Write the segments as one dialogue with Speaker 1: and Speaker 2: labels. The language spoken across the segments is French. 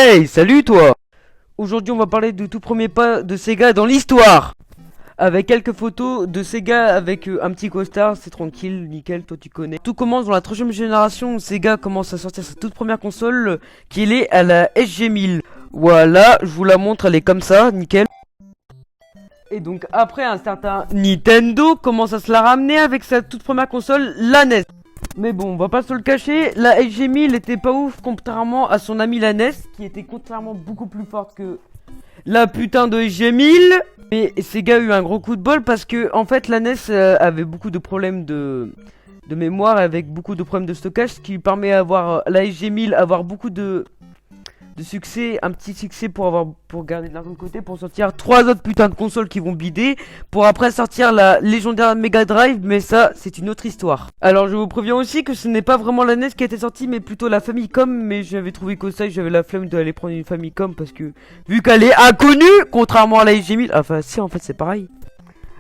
Speaker 1: Hey, salut toi! Aujourd'hui, on va parler du tout premier pas de Sega dans l'histoire. Avec quelques photos de Sega avec un petit costard, c'est tranquille, nickel, toi tu connais. Tout commence dans la troisième génération où Sega commence à sortir sa toute première console, qui est à la SG-1000. Voilà, je vous la montre, elle est comme ça, nickel. Et donc après, un certain Nintendo commence à se la ramener avec sa toute première console, la NES. Mais bon, on va pas se le cacher, la SG-1000 était pas ouf contrairement à son ami la NES, qui était contrairement beaucoup plus forte que la putain de SG-1000. Mais Sega a eu un gros coup de bol parce que en fait la NES avait beaucoup de problèmes de mémoire avec beaucoup de problèmes de stockage, ce qui lui permet d'avoir la SG-1000 avoir beaucoup de succès, un petit succès pour garder de l'argent de côté, pour sortir trois autres putains de consoles qui vont bider, pour après sortir la légendaire Mega Drive, mais ça c'est une autre histoire. Alors je vous préviens aussi que ce n'est pas vraiment la NES qui a été sortie, mais plutôt la Famicom, mais j'avais trouvé que ça, j'avais la flemme d'aller prendre une Famicom parce que vu qu'elle est inconnue, contrairement à la SG-1000, enfin si en fait c'est pareil.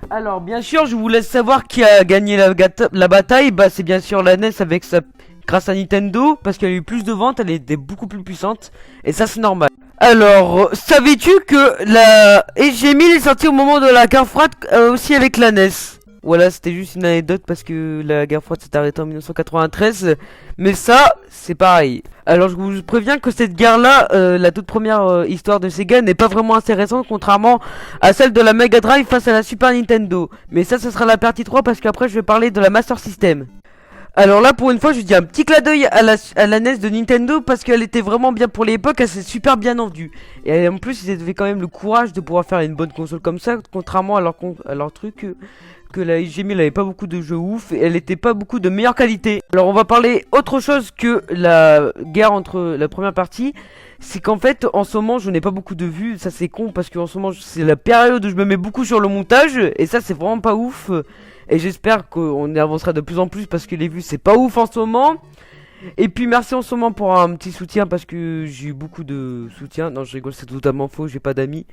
Speaker 1: Alors bien sûr je vous laisse savoir qui a gagné la bataille, bah c'est bien sûr la NES avec sa grâce à Nintendo, parce qu'elle a eu plus de ventes, elle était beaucoup plus puissante, et ça c'est normal. Alors, savais-tu que la SG-1000 est sortie au moment de la guerre froide aussi avec la NES? Voilà, c'était juste une anecdote parce que la guerre froide s'est arrêtée en 1993, mais ça, c'est pareil. Alors je vous préviens que cette guerre-là, la toute première histoire de Sega n'est pas vraiment intéressante, contrairement à celle de la Mega Drive face à la Super Nintendo. Mais ça sera la partie 3 parce qu'après je vais parler de la Master System. Alors là pour une fois je dis un petit clin d'œil à la NES de Nintendo parce qu'elle était vraiment bien pour l'époque, elle s'est super bien vendue. Et en plus ils avaient quand même le courage de pouvoir faire une bonne console comme ça, contrairement à leur truc que la SG-1000 avait pas beaucoup de jeux ouf et elle était pas beaucoup de meilleure qualité. Alors on va parler autre chose que la guerre entre la première partie. C'est qu'en fait en ce moment je n'ai pas beaucoup de vues, ça c'est con parce qu'en ce moment c'est la période où je me mets beaucoup sur le montage et ça c'est vraiment pas ouf. Et j'espère qu'on y avancera de plus en plus parce que les vues c'est pas ouf en ce moment. Et puis merci en ce moment pour un petit soutien parce que j'ai eu beaucoup de soutien. Non je rigole, c'est totalement faux, j'ai pas d'amis.